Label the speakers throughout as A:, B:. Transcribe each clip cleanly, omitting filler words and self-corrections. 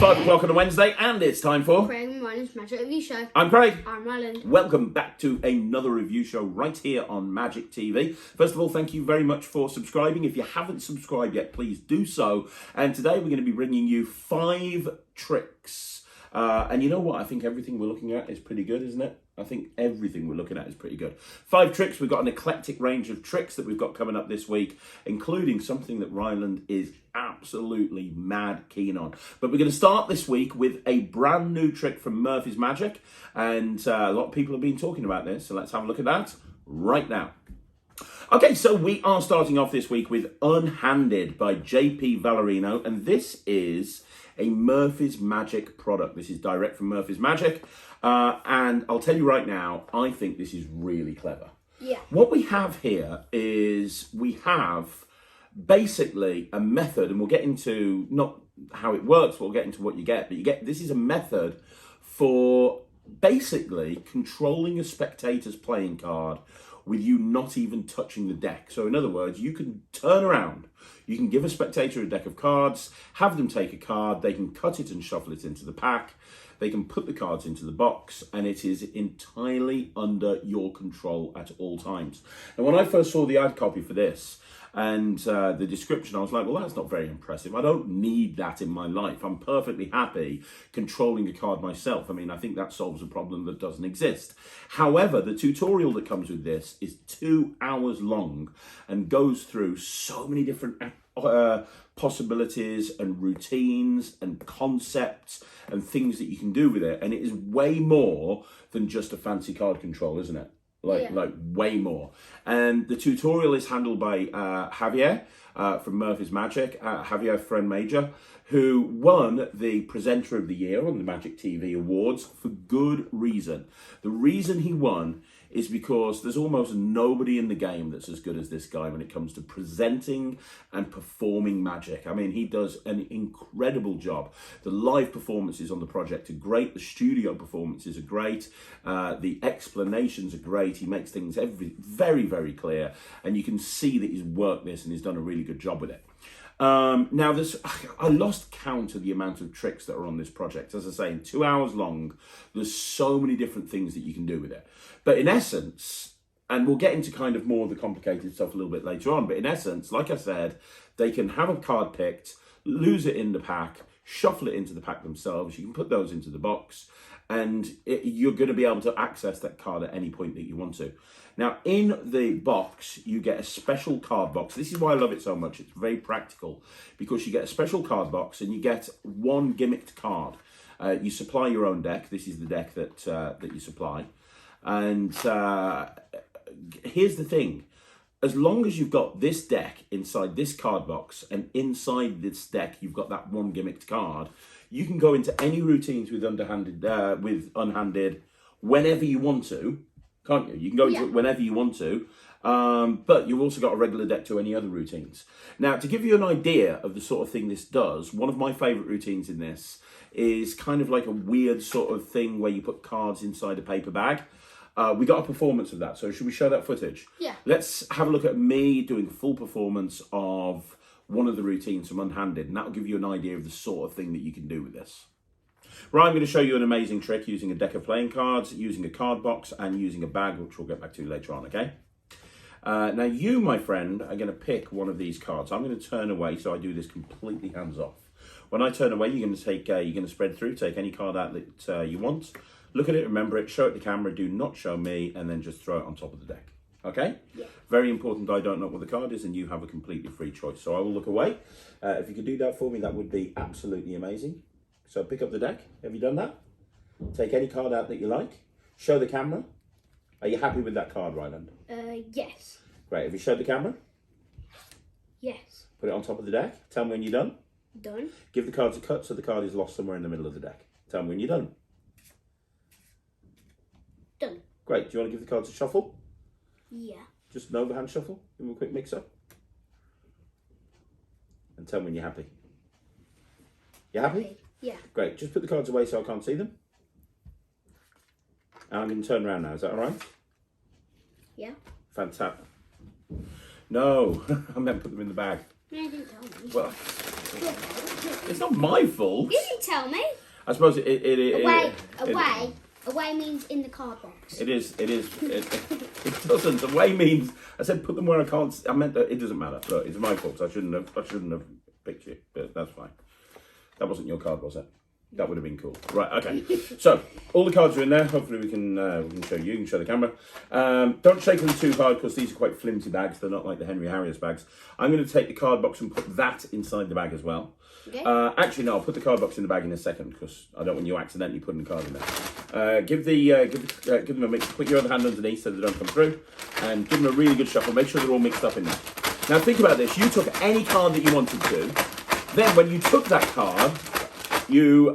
A: 5 o'clock on a Wednesday, and it's time for
B: Craig and Ryland's Magic Review Show.
A: I'm Craig.
B: I'm Ryland.
A: Welcome back to another review show right here on Magic TV. First of all, thank you very much for subscribing. If you haven't subscribed yet, please do so. And today we're going to be bringing you 5 tricks. And you know what? I think everything we're looking at is pretty good, isn't it? I think everything we're looking at is pretty good. 5 tricks. We've got an eclectic range of tricks that we've got coming up this week, including something that Ryland is absolutely mad keen on. But we're going to start this week with a brand new trick from Murphy's Magic. And a lot of people have been talking about this. So let's have a look at that right now. Okay, so we are starting off this week with Unhanded by JP Vallarino. And this is a Murphy's Magic product. This is direct from Murphy's Magic. And I'll tell you right now, I think this is really clever.
B: Yeah.
A: What we have here is we have basically a method, and we'll get into not how it works, we'll get into what you get, but this is a method for basically controlling a spectator's playing card with you not even touching the deck. So in other words, you can turn around, you can give a spectator a deck of cards, have them take a card, they can cut it and shuffle it into the pack, they can put the cards into the box, and it is entirely under your control at all times. And when I first saw the ad copy for this and the description, I was like, well, that's not very impressive. I don't need that in my life. I'm perfectly happy controlling a card myself. I mean, I think that solves a problem that doesn't exist. However, the tutorial that comes with this is 2 hours long and goes through so many different possibilities and routines and concepts and things that you can do with it. And it is way more than just a fancy card control, isn't it? Like way more. And the tutorial is handled by Javier from Murphy's Magic, Javier Friend Major, who won the Presenter of the Year on the Magic TV Awards for good reason. The reason he won is because there's almost nobody in the game that's as good as this guy when it comes to presenting and performing magic. I mean, he does an incredible job. The live performances on the project are great. The studio performances are great. The explanations are great. He makes things very, very clear. And you can see that he's worked this and he's done a really good job with it. Now, I lost count of the amount of tricks that are on this project. As I say, 2 hours long, there's so many different things that you can do with it. But in essence, and we'll get into kind of more of the complicated stuff a little bit later on, but in essence, like I said, they can have a card picked, lose it in the pack, shuffle it into the pack themselves. You can put those into the box, and you're going to be able to access that card at any point that you want to. Now, in the box, you get a special card box. This is why I love it so much. It's very practical because you get a special card box and you get one gimmicked card. You supply your own deck. This is the deck that you supply. And here's the thing. As long as you've got this deck inside this card box and inside this deck you've got that one gimmicked card, you can go into any routines with Unhanded whenever you want to, can't you? You can go into it whenever you want to, but you've also got a regular deck to any other routines. Now, to give you an idea of the sort of thing this does, one of my favourite routines in this is kind of like a weird sort of thing where you put cards inside a paper bag. We got a performance of that, so should we show that footage? Yeah. Let's have a look at me doing a full performance of one of the routines from Unhanded, and that'll give you an idea of the sort of thing that you can do with this. Right, I'm going to show you an amazing trick using a deck of playing cards, using a card box, and using a bag, which we'll get back to later on, okay? Now you, my friend, are going to pick one of these cards. I'm going to turn away, so I do this completely hands off. When I turn away, you're going to take, you're going to spread through, take any card out that you want. Look at it, remember it, show it to camera, do not show me, and then just throw it on top of the deck. Okay? Yeah. Very important I don't know what the card is and you have a completely free choice. So I will look away. If you could do that for me, that would be absolutely amazing. So pick up the deck. Have you done that? Take any card out that you like. Show the camera. Are you happy with that card, Ryland?
B: Yes.
A: Great. Have you showed the camera?
B: Yes.
A: Put it on top of the deck. Tell me when you're done.
B: Done.
A: Give the cards a cut so the card is lost somewhere in the middle of the deck. Tell me when you're done.
B: Done.
A: Great. Do you want to give the cards a shuffle?
B: Yeah.
A: Just an overhand shuffle. Give them a quick mix up. And tell me when you're happy. You happy?
B: Yeah.
A: Great. Just put the cards away so I can't see them. And I'm going to turn around now. Is that all right?
B: Yeah.
A: Fantastic. No, I meant put them in the bag.
B: No, you didn't tell me.
A: Well, It's not my fault.
B: You didn't tell me.
A: I suppose it
B: Away means in the card box.
A: It doesn't. Away means I said put them where I can't. I meant that it doesn't matter. Look, it's my fault. I shouldn't have picked you, but that's fine. That wasn't your card, was it? That would have been cool. Right, okay. So, all the cards are in there. Hopefully we can show you, can show the camera. Don't shake them too hard because these are quite flimsy bags. They're not like the Henry Harriers bags. I'm going to take the card box and put that inside the bag as well. Okay. Actually, no, I'll put the card box in the bag in a second because I don't want you accidentally putting the card in there. Give them a mix. Put your other hand underneath so they don't come through. And give them a really good shuffle. Make sure they're all mixed up in there. Now, think about this. You took any card that you wanted to. Then, when you took that card, you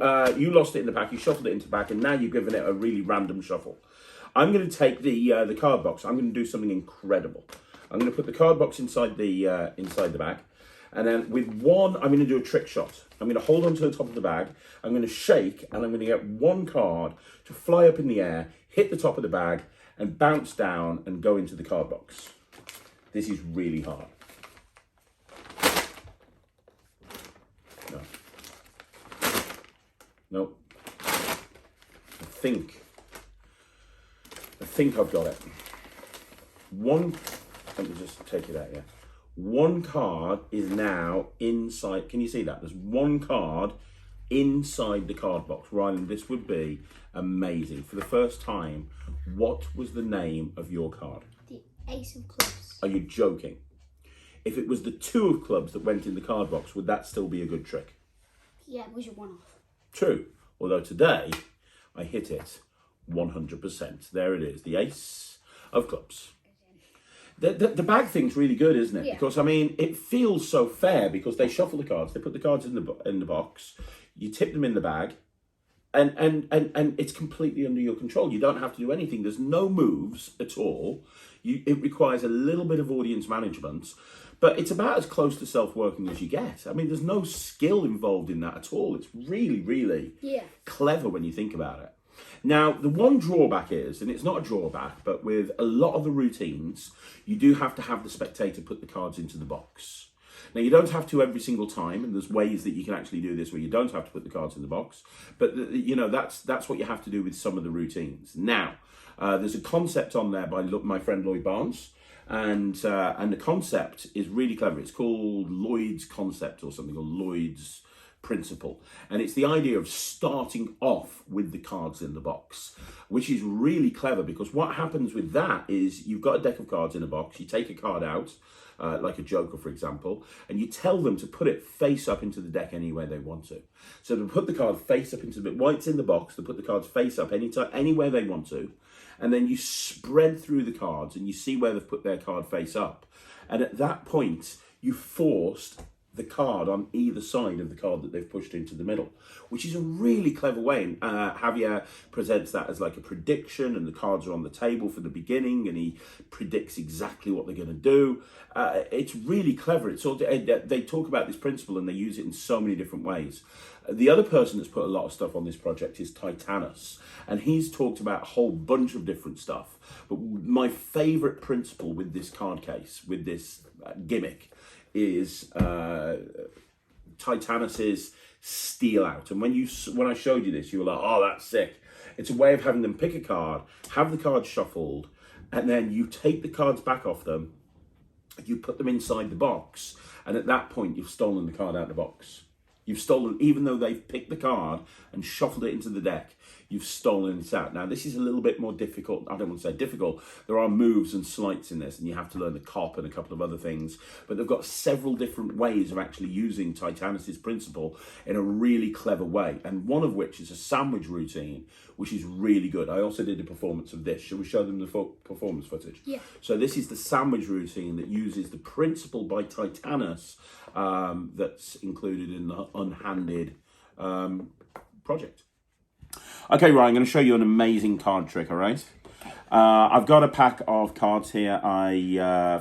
A: lost it in the pack, you shuffled it into the pack, and now you've given it a really random shuffle. I'm going to take the card box. I'm going to do something incredible. I'm going to put the card box inside the bag, and then with one, I'm going to do a trick shot. I'm going to hold onto the top of the bag. I'm going to shake, and I'm going to get one card to fly up in the air, hit the top of the bag, and bounce down and go into the card box. This is really hard. No. No. I think I've got it. Let me just take it out, yeah. One card is now inside. Can you see that? There's one card inside the card box. Ryland, this would be amazing. For the first time, what was the name of your card?
B: The Ace of Clubs.
A: Are you joking? If it was the 2 of clubs that went in the card box, would that still be a good trick?
B: Yeah, it was a one-off.
A: True. Although today, I hit it 100%. There it is, the Ace of Clubs. The bag thing's really good, isn't it? Yeah. Because, I mean, it feels so fair because they shuffle the cards, they put the cards in the box, you tip them in the bag, and it's completely under your control. You don't have to do anything. There's no moves at all. It requires a little bit of audience management, but it's about as close to self-working as you get. I mean, there's no skill involved in that at all. It's really, really clever when you think about it. Now, the one drawback is, and it's not a drawback, but with a lot of the routines, you do have to have the spectator put the cards into the box. Now, you don't have to every single time, and there's ways that you can actually do this where you don't have to put the cards in the box. But, you know, that's what you have to do with some of the routines. Now, there's a concept on there by my friend Lloyd Barnes, and the concept is really clever. It's called Lloyd's concept or something, or Lloyd's principle, and it's the idea of starting off with the cards in the box, which is really clever because what happens with that is you've got a deck of cards in a box, you take a card out, like a joker for example, and you tell them to put it face up into the deck anywhere they want to. So they put the card face up into the while it's in the box, they put the cards face up anywhere they want to, and then you spread through the cards and you see where they've put their card face up, and at that point you forced the card on either side of the card that they've pushed into the middle, which is a really clever way. And Javier presents that as like a prediction, and the cards are on the table for the beginning, and he predicts exactly what they're going to do. It's really clever. It's all, they talk about this principle and they use it in so many different ways. The other person that's put a lot of stuff on this project is Titanus, and he's talked about a whole bunch of different stuff. But my favourite principle with this card case, with this gimmick, is Titanus's steal out. And when I showed you this, you were like, oh, that's sick. It's a way of having them pick a card, have the cards shuffled, and then you take the cards back off them, you put them inside the box, and at that point you've stolen the card out of the box. You've stolen, even though they've picked the card and shuffled it into the deck, you've stolen it out. Now, this is a little bit more difficult. I don't want to say difficult. There are moves and sleights in this, and you have to learn the cop and a couple of other things. But they've got several different ways of actually using Titanus's principle in a really clever way. And one of which is a sandwich routine, which is really good. I also did a performance of this. Shall we show them the performance footage? Yeah. So this is the sandwich routine that uses the principle by Titanus that's included in the Unhanded project. Okay, Ryan, I'm going to show you an amazing card trick, all right? I've got a pack of cards here,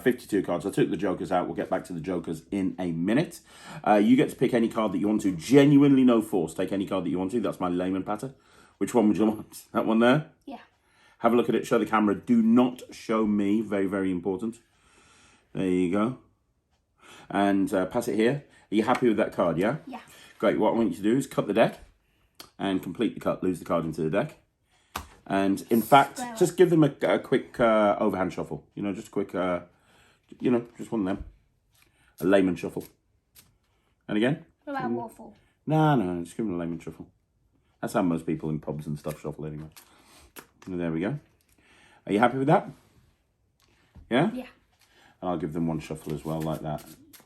A: 52 cards. I took the jokers out. We'll get back to the jokers in a minute. You get to pick any card that you want to. Genuinely no force. Take any card that you want to. That's my layman patter. Which one would you want? That one there?
B: Yeah.
A: Have a look at it. Show the camera. Do not show me. Very, very important. There you go. And pass it here. Are you happy with that card, yeah?
B: Yeah.
A: Great. What I want you to do is cut the deck and complete the cut. Lose the card into the deck. And in fact, just give them a quick overhand shuffle. You know, just a quick, just one of them. A layman shuffle. And again?
B: What about waffle?
A: No, just give them a layman shuffle. That's how most people in pubs and stuff shuffle anyway. And there we go. Are you happy with that? Yeah?
B: Yeah.
A: And I'll give them one shuffle as well, like that.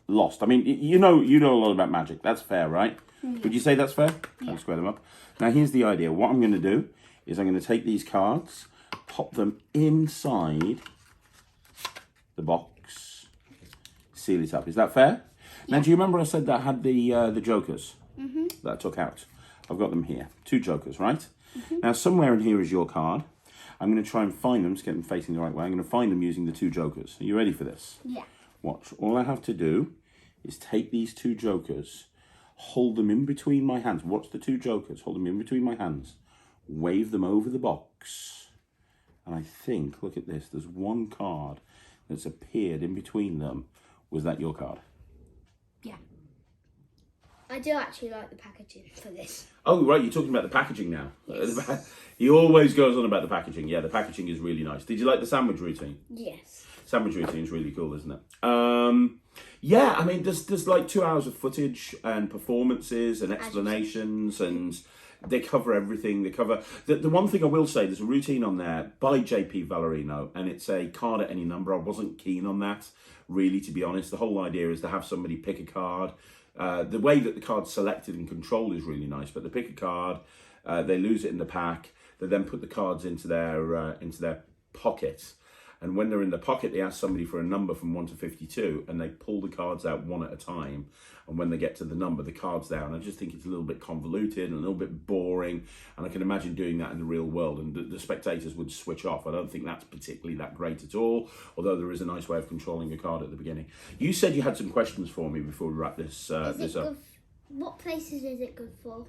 A: Lost. I mean, you know a lot about magic. That's fair, right? Mm-hmm. Would you say that's fair?
B: Yeah.
A: I'll square them up. Now, here's the idea. What I'm going to do is I'm going to take these cards, pop them inside the box, seal it up. Is that fair? Yeah. Now, do you remember I said that I had the jokers that I took out? I've got them here. 2 jokers, right? Now, somewhere in here is your card. I'm going to try and find them, to get them facing the right way. I'm going to find them using the 2 jokers. Are you ready for this?
B: Yeah.
A: Watch. All I have to do is take these 2 jokers, hold them in between my hands. Watch the 2 jokers. Hold them in between my hands. Wave them over the box. And I think, look at this, there's one card that's appeared in between them. Was that your card?
B: Yeah. I do actually like the packaging for this.
A: Oh, right, you're talking about the packaging now.
B: Yes.
A: He always goes on about the packaging. Yeah, the packaging is really nice. Did you like the sandwich routine?
B: Yes.
A: Sandwich routine is really cool, isn't it? Yeah, I mean, there's like 2 hours of footage and performances and explanations, and they cover everything. They cover... The one thing I will say, there's a routine on there by JP Vallarino, and it's a card at any number. I wasn't keen on that, really, to be honest. The whole idea is to have somebody pick a card. The way that the card's selected and controlled is really nice, but they pick a card, they lose it in the pack, they then put the cards into their pocket, and when they're in the pocket, they ask somebody for a number from 1 to 52, and they pull the cards out one at a time, and when they get to the number, the card's there. And I just think it's a little bit convoluted and a little bit boring, and I can imagine doing that in the real world, and the spectators would switch off. I don't think that's particularly that great at all, although there is a nice way of controlling a card at the beginning. You said you had some questions for me before we wrap this up.
B: What places is it good for?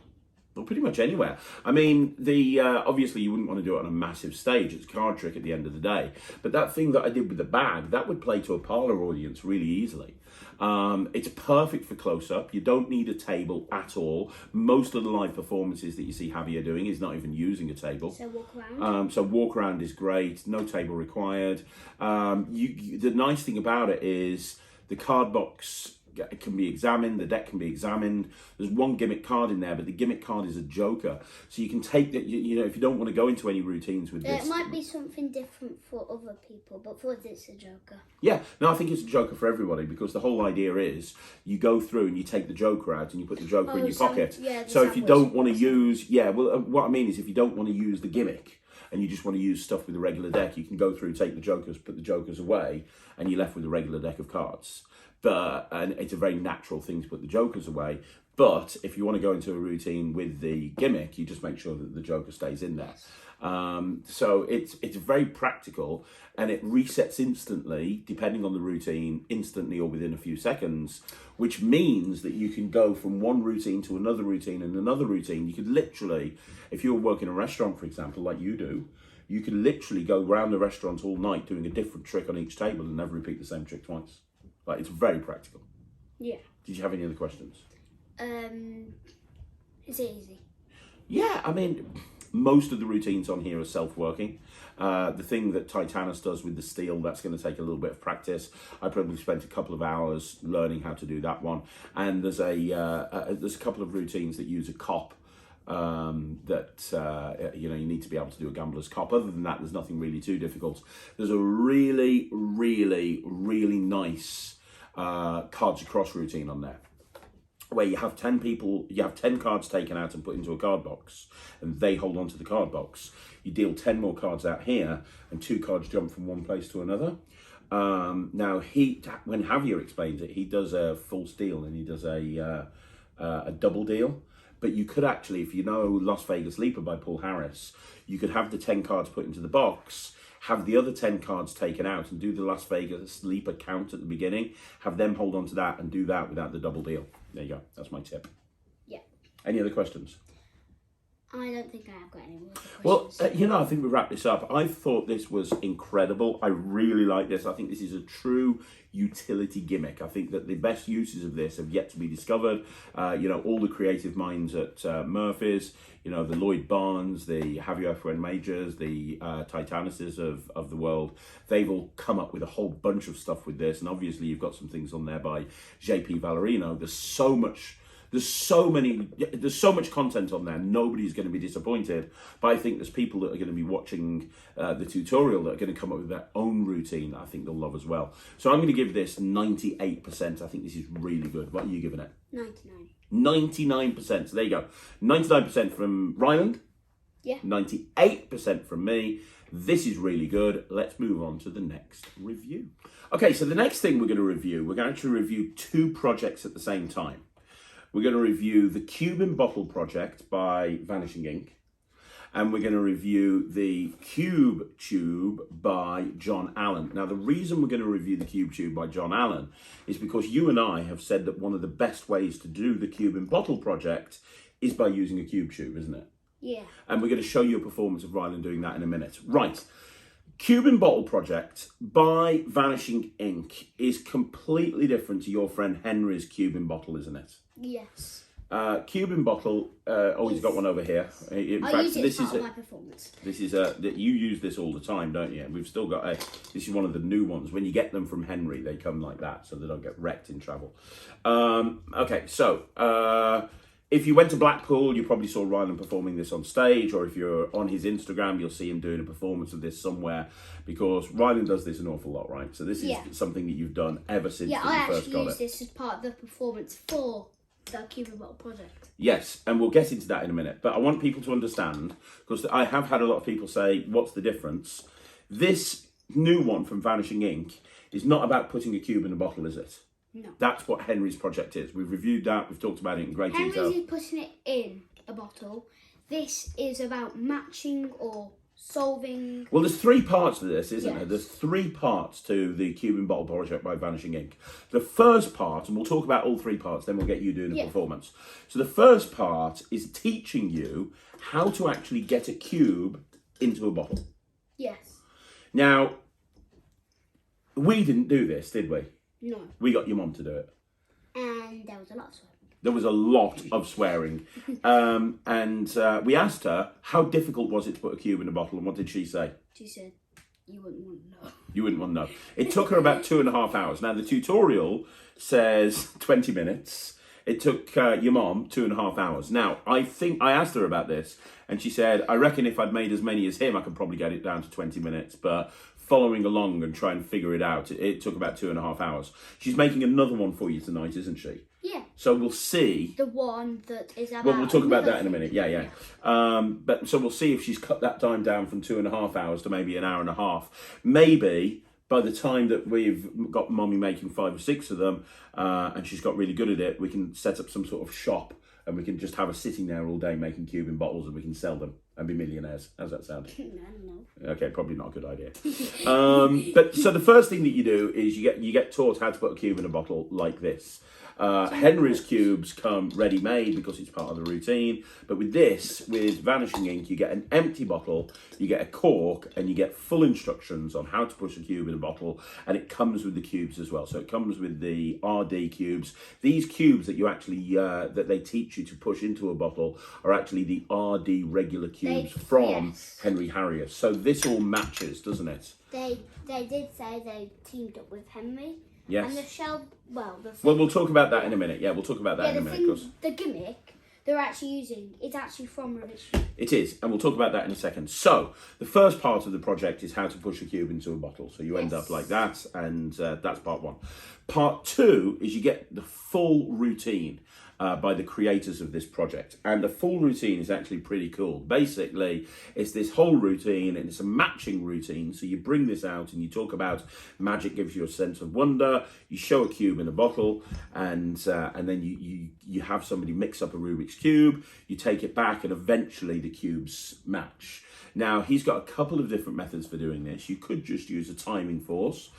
A: Well, pretty much anywhere. I mean, obviously you wouldn't want to do it on a massive stage. It's a card trick at the end of the day. But that thing that I did with the bag, that would play to a parlour audience really easily. It's perfect for close-up. You don't need a table at all. Most of the live performances that you see Javier doing is not even using a table.
B: So walk around?
A: So walk around is great. No table required. The nice thing about it is the card box... It can be examined, the deck can be examined. There's one gimmick card in there, but the gimmick card is a joker. So you can take that, you know, if you don't want to go into any routines with this.
B: It might be something different for other people, but for us it's a joker.
A: Yeah, no, I think it's a joker for everybody, because the whole idea is you go through and you take the joker out and you put the joker in your pocket.
B: Yeah,
A: so if you don't want to use, what I mean is if you don't want to use the gimmick, and you just want to use stuff with a regular deck, you can go through, take the jokers, put the jokers away, and you're left with a regular deck of cards. And it's a very natural thing to put the jokers away. But if you want to go into a routine with the gimmick, you just make sure that the joker stays in there. So it's very practical, and it resets instantly, depending on the routine, instantly or within a few seconds, which means that you can go from one routine to another routine and another routine. You could literally, if you were working in a restaurant, for example, like you do, you could literally go around the restaurant all night doing a different trick on each table and never repeat the same trick twice. Like, it's very practical.
B: Yeah.
A: Did you have any other questions?
B: It's easy.
A: Yeah, I mean, most of the routines on here are self-working. The thing that Titanus does with the steel, that's going to take a little bit of practice. I probably spent a couple of hours learning how to do that one. And there's a couple of routines that use a cop. You need to be able to do a gambler's cop. Other than that, there's nothing really too difficult. There's a really, really, really nice cards across routine on there, where you have 10 people, you have 10 cards taken out and put into a card box, and they hold on to the card box. You deal 10 more cards out here, and 2 cards jump from one place to another. Now, when Javier explains it, he does a full steal and he does a double deal. But you could actually, if you know Las Vegas Leaper by Paul Harris, you could have the 10 cards put into the box, have the other 10 cards taken out and do the Las Vegas Leaper count at the beginning, have them hold on to that and do that without the double deal. There you go. That's my tip.
B: Yeah.
A: Any other questions?
B: I don't think I have got any more questions.
A: Well, I think we wrap this up. I thought this was incredible. I really like this. I think this is a true utility gimmick. I think that the best uses of this have yet to be discovered. All the creative minds at Murphy's, the Lloyd Barnes, the Javier Fuenmajors, the Titanuses of the world, they've all come up with a whole bunch of stuff with this. And obviously you've got some things on there by JP Vallarino. There's so much content on there. Nobody's going to be disappointed, but I think there's people that are going to be watching the tutorial that are going to come up with their own routine that I think they'll love as well. So I'm going to give this 98%. I think this is really good. What are you giving it?
B: 99.
A: 99%. So there you go. 99% from Ryland.
B: Yeah.
A: 98% from me. This is really good. Let's move on to the next review. Okay, so the next thing we're going to review, we're going to actually review two projects at the same time. We're going to review the Cube in Bottle project by Vanishing Ink. And we're going to review the Cube Tube by John Allen. Now, the reason we're going to review the Cube Tube by John Allen is because you and I have said that one of the best ways to do the Cube in Bottle project is by using a Cube Tube, isn't it?
B: Yeah.
A: And we're going to show you a performance of Ryland doing that in a minute. Right. Cube in Bottle project by Vanishing Ink is completely different to your friend Henry's Cube in Bottle, isn't it?
B: Yes.
A: Cube in Bottle. He's got one over here. In fact,
B: use it as part of my performance.
A: This is you use this all the time, don't you? And we've still got this is one of the new ones. When you get them from Henry, they come like that, so they don't get wrecked in travel. Okay, so if you went to Blackpool, you probably saw Ryland performing this on stage, or if you're on his Instagram, you'll see him doing a performance of this somewhere, because Ryland does this an awful lot, right? So this is something that you've done ever since you first got it.
B: Yeah, I actually used this as part of the performance for the Cube in Bottle project.
A: Yes, and we'll get into that in a minute. But I want people to understand, because I have had a lot of people say, what's the difference? This new one from Vanishing Ink is not about putting a cube in a bottle, is it?
B: No.
A: That's what Henry's project is. We've reviewed that. We've talked about it in great detail.
B: Henry's is putting it in a bottle. This is about matching or solving.
A: Well, there's three parts to this, isn't there?
B: Yes.
A: There's three parts to the Cube in Bottle project by Vanishing Ink. The first part, and we'll talk about all three parts, then we'll get you doing a performance. So the first part is teaching you how to actually get a cube into a bottle.
B: Yes.
A: Now, we didn't do this, did we?
B: No.
A: We got your mum to do it.
B: And there was a lot of swearing.
A: There was a lot of swearing. And we asked her, how difficult was it to put a cube in a bottle? And what did she say?
B: She said, you wouldn't want to know.
A: You wouldn't want to know. It took her about 2.5 hours. Now, the tutorial says 20 minutes. It took your mom 2.5 hours. Now, I asked her about this, and she said, I reckon if I'd made as many as him, I could probably get it down to 20 minutes. But following along and trying to figure it out, it took about 2.5 hours. She's making another one for you tonight, isn't she?
B: Yeah.
A: So we'll see.
B: The one that is about...
A: Well, we'll talk about that in a minute. Yeah. But so we'll see if she's cut that time down from 2.5 hours to maybe an hour and a half. Maybe by the time that we've got Mummy making 5 or 6 of them, and she's got really good at it, we can set up some sort of shop, and we can just have her sitting there all day making cube in bottles, and we can sell them and be millionaires. How's that sound?
B: I don't know.
A: Okay, probably not a good idea. But so the first thing that you do is you get taught how to put a cube in a bottle like this. Henry's cubes come ready-made because it's part of the routine. But with this, with Vanishing Ink, you get an empty bottle, you get a cork, and you get full instructions on how to push a cube in a bottle. And it comes with the cubes as well. So it comes with the RD cubes. These cubes that you actually that they teach you to push into a bottle are actually the RD regular cubes from Henry Harrier. So this all matches, doesn't it?
B: They did say they teamed up with Henry.
A: Yes.
B: And the shell, well,
A: we'll talk about that in a minute. Yeah, we'll talk about that in a minute.
B: The gimmick they're actually using, it's actually from Rubik's.
A: It is, and we'll talk about that in a second. So, the first part of the project is how to push a cube into a bottle. So you end up like that, and that's part 1. Part 2 is you get the full routine by the creators of this project. And the full routine is actually pretty cool. Basically, it's this whole routine, and it's a matching routine. So you bring this out and you talk about magic gives you a sense of wonder. You show a cube in a bottle, and then you have somebody mix up a Rubik's Cube. You take it back, and eventually the cubes match. Now, he's got a couple of different methods for doing this. You could just use a timing force,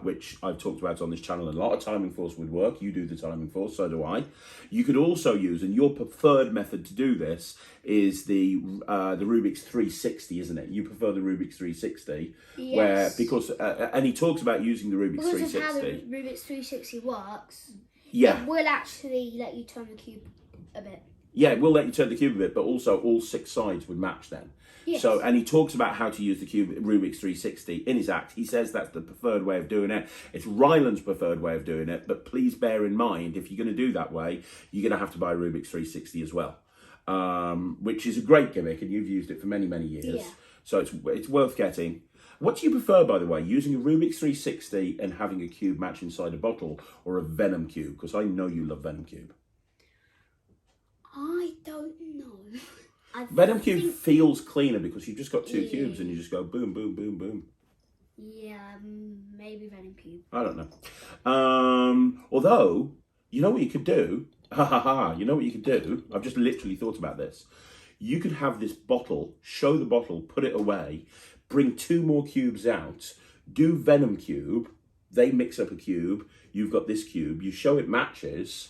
A: which I've talked about on this channel. A lot of timing force would work. You do the timing force, so do I. You could also use, and your preferred method to do this is the Rubik's 360, isn't it? You prefer the Rubik's 360,
B: Yes.
A: And he talks about using the Rubik's
B: Because
A: 360.
B: of how the Rubik's 360 works,
A: Yeah.
B: it will actually let you turn the cube a bit.
A: Yeah, it will let you turn the cube a bit, but also all 6 sides would match then.
B: Yes.
A: So, and he talks about how to use the Rubik's 360 in his act. He says that's the preferred way of doing it. It's Ryland's preferred way of doing it, but please bear in mind, if you're going to do that way, you're going to have to buy a Rubik's 360 as well, which is a great gimmick, and you've used it for many, many years.
B: Yeah.
A: So it's worth getting. What do you prefer, by the way, using a Rubik's 360 and having a cube match inside a bottle, or a Venom cube? Because I know you love Venom cube.
B: I don't know.
A: Venom cube feels cleaner because you've just got 2 cubes and you just go boom, boom, boom, boom.
B: Yeah, maybe Venom cube.
A: I don't know. Although, you know what you could do? You know what you could do? I've just literally thought about this. You could have this bottle, show the bottle, put it away, bring 2 more cubes out, do Venom cube, they mix up a cube, you've got this cube, you show it matches,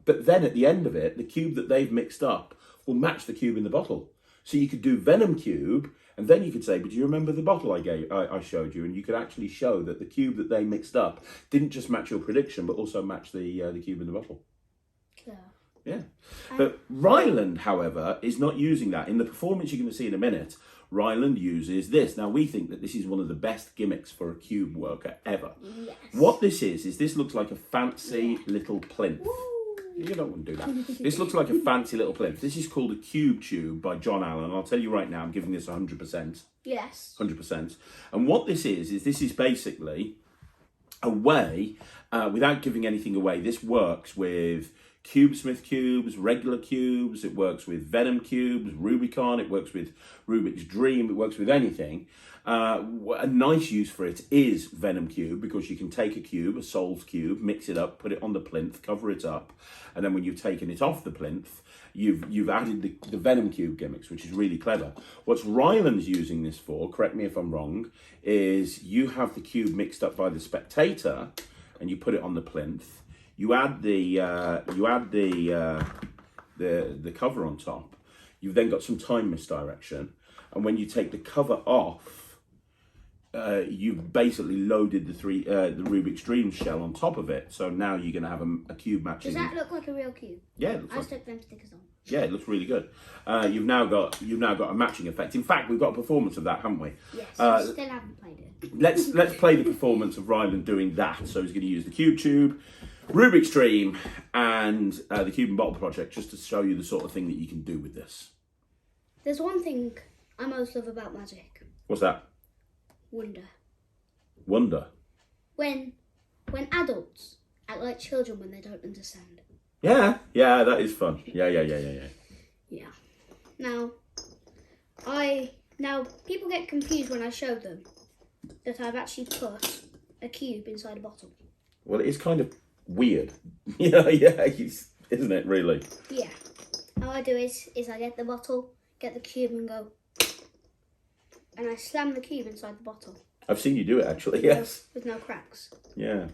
A: but then at the end of it, the cube that they've mixed up will match the cube in the bottle. So you could do Venom cube, and then you could say, but do you remember the bottle I showed you? And you could actually show that the cube that they mixed up didn't just match your prediction, but also match the cube in the bottle. Yeah. But Ryland, however, is not using that. In the performance you're going to see in a minute, Ryland uses this. Now, we think that this is one of the best gimmicks for a cube worker ever.
B: Yes.
A: What this is this looks like a fancy little plinth.
B: Woo.
A: You don't want to do that. This looks like a fancy little plinth. This is called a Cube Tube by John Allen. I'll tell you right now, I'm giving this 100%.
B: Yes.
A: 100%. And what this is basically a way, without giving anything away, this works with CubeSmith cubes, regular cubes, it works with Venom cubes, Rubicon, it works with Rubik's Dream, it works with anything. A nice use for it is Venom cube, because you can take a cube, a Souls cube, mix it up, put it on the plinth, cover it up, and then when you've taken it off the plinth, you've added the Venom cube gimmicks, which is really clever. What Ryland's using this for, correct me if I'm wrong, is you have the cube mixed up by the spectator, and you put it on the plinth. You add the cover on top. You've then got some time misdirection, and when you take the cover off, you've basically loaded the Rubik's Dream shell on top of it. So now you're going to have a cube matching.
B: Does that look like a real cube?
A: Yeah, it looks
B: I
A: like.
B: stuck them stickers on.
A: Yeah, it looks really good. You've now got a matching effect. In fact, we've got a performance of that, haven't we?
B: Yes. I still haven't played it.
A: Let's play the performance of Ryland doing that. So he's going to use the Cube Tube, Rubik's Dream, and the Cube and Bottle Project, just to show you the sort of thing that you can do with this.
B: There's one thing I most love about magic.
A: What's that?
B: Wonder.
A: Wonder.
B: When adults act like children when they don't understand.
A: Yeah, that is fun. Yeah.
B: Yeah. Now people get confused when I show them that I've actually put a cube inside a bottle.
A: Well, it is kind of weird. Yeah, isn't it, really?
B: Yeah. How I do is I get the bottle, get the cube and go, and I slam the cube inside the bottle.
A: I've seen you do it, actually, yes.
B: With no cracks.
A: Yeah.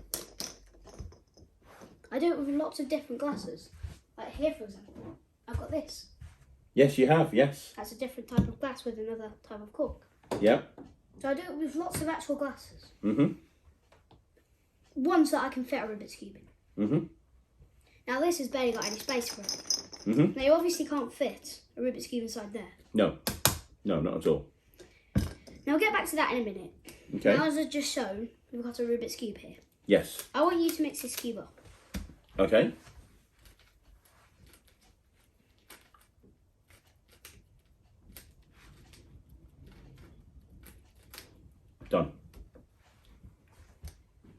B: I do it with lots of different glasses. Like here, for example, I've got this.
A: Yes, you have, yes.
B: That's a different type of glass with another type of cork.
A: Yeah.
B: So I do it with lots of actual glasses.
A: Mm-hmm.
B: Ones that I can fit a Rubik's Cube in.
A: Mm-hmm.
B: Now this has barely got any space for it.
A: Mm-hmm.
B: Now you obviously can't fit a Rubik's Cube inside there.
A: No, not at all.
B: Now we'll get back to that in a minute.
A: Okay.
B: Now as I've just shown, we've got a Rubik's Cube here.
A: Yes.
B: I want you to mix this cube up.
A: Okay. Done.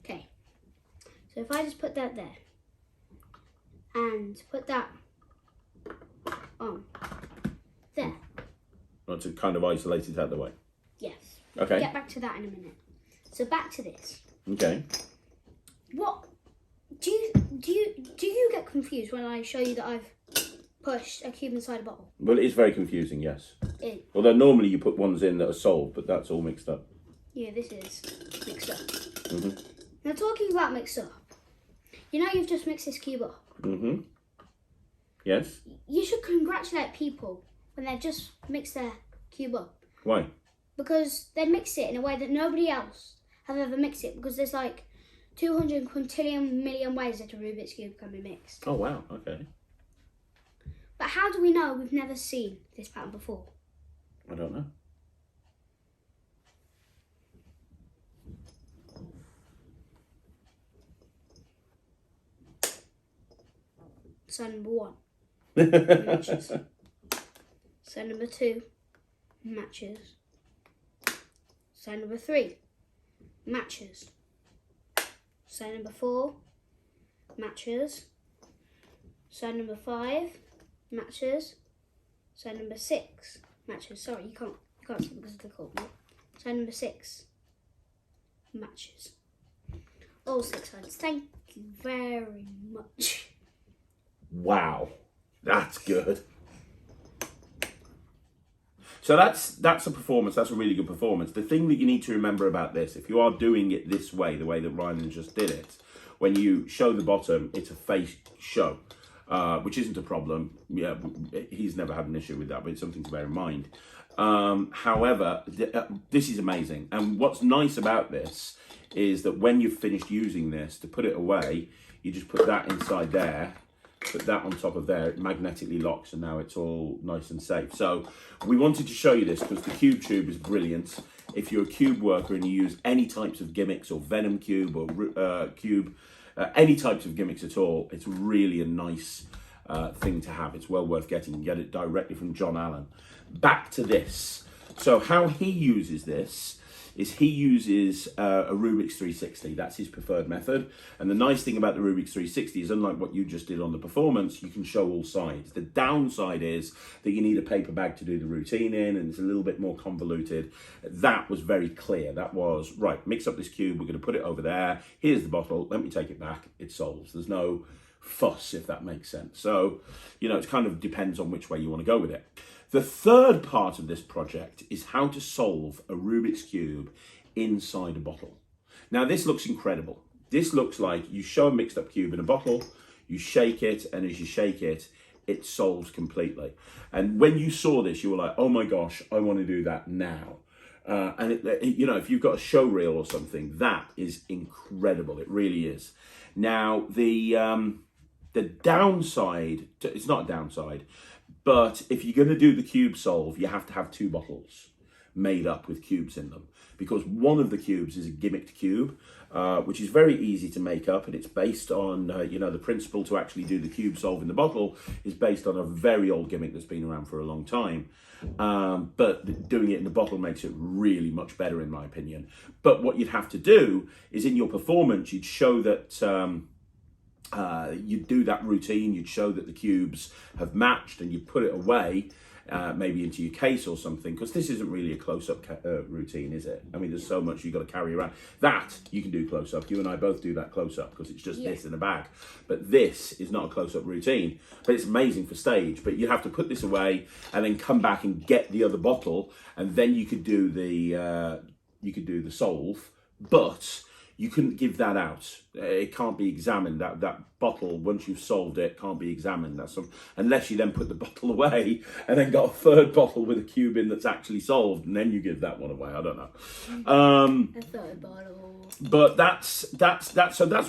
B: Okay. So if I just put that there and put that on there.
A: Not to kind of isolate it out of the way.
B: Yes.
A: Okay.
B: Get back to that in a minute. So back to this.
A: Okay.
B: What do you get confused when I show you that I've pushed a cube inside a bottle?
A: Well, it is very confusing, yes.
B: in.
A: Although normally you put ones in that are solved, but that's all mixed up.
B: Yeah, this is mixed up.
A: Mm-hmm.
B: Now, talking about mixed up, you know you've just mixed this cube up.
A: Mm-hmm. Yes?
B: You should congratulate people when they've just mixed their cube up.
A: Why?
B: Because they mix it in a way that nobody else has ever mixed it. Because there's like 200 quintillion million ways that a Rubik's Cube can be mixed.
A: Oh, wow. Okay.
B: But how do we know we've never seen this pattern before?
A: I don't know.
B: So number 1, matches. So number 2, matches. So number 3, matches. So number 4, matches. So number 5, matches. So number 6, matches. Sorry, you can't see because of the cold. So number 6, matches. All 6 sides. Thank you very much.
A: Wow, that's good. So that's a performance. That's a really good performance. The thing that you need to remember about this, if you are doing it this way, the way that Ryland just did it, when you show the bottom, it's a face show, which isn't a problem. Yeah, he's never had an issue with that, but it's something to bear in mind. However, this is amazing. And what's nice about this is that when you've finished using this, to put it away, you just put that inside there, put that on top of there, it magnetically locks, and now it's all nice and safe. So we wanted to show you this because the cube tube is brilliant. If you're a cube worker and you use any types of gimmicks or Venom cube or cube, any types of gimmicks at all, it's really a nice thing to have. It's well worth getting. You can get it directly from John Allen. Back to this. So how he uses this is he uses a Rubik's 360. That's his preferred method. And the nice thing about the Rubik's 360 is, unlike what you just did on the performance, you can show all sides. The downside is that you need a paper bag to do the routine in, and it's a little bit more convoluted. That was very clear. That was, right, mix up this cube, we're going to put it over there. Here's the bottle, let me take it back. It solves. There's no fuss, if that makes sense. So, you know, it kind of depends on which way you want to go with it. The third part of this project is how to solve a Rubik's Cube inside a bottle. Now, this looks incredible. This looks like you show a mixed up cube in a bottle, you shake it, and as you shake it, it solves completely. And when you saw this, you were like, oh my gosh, I want to do that now. And you know, if you've got a show reel or something, that is incredible. It really is. Now, the downside, it's not a downside, but if you're going to do the cube solve, you have to have 2 bottles made up with cubes in them, because one of the cubes is a gimmicked cube, which is very easy to make up, and it's based on, you know, the principle to actually do the cube solve in the bottle is based on a very old gimmick that's been around for a long time. But doing it in the bottle makes it really much better, in my opinion. But what you'd have to do is, in your performance, you'd show that you'd do that routine, you'd show that the cubes have matched, and you'd put it away, maybe into your case or something, because this isn't really a close-up routine, is it? I mean, there's so much you've got to carry around. That you can do close-up. You and I both do that close-up because it's just this in a bag. But this is not a close-up routine, but it's amazing for stage. But you have to put this away and then come back and get the other bottle, and then you could do the solve, but you couldn't give that out. It can't be examined. That bottle, once you've solved it, can't be examined. Unless you then put the bottle away and then got a third bottle with a cube in that's actually solved, and then you give that one away. I don't know.
B: A third bottle.
A: But that's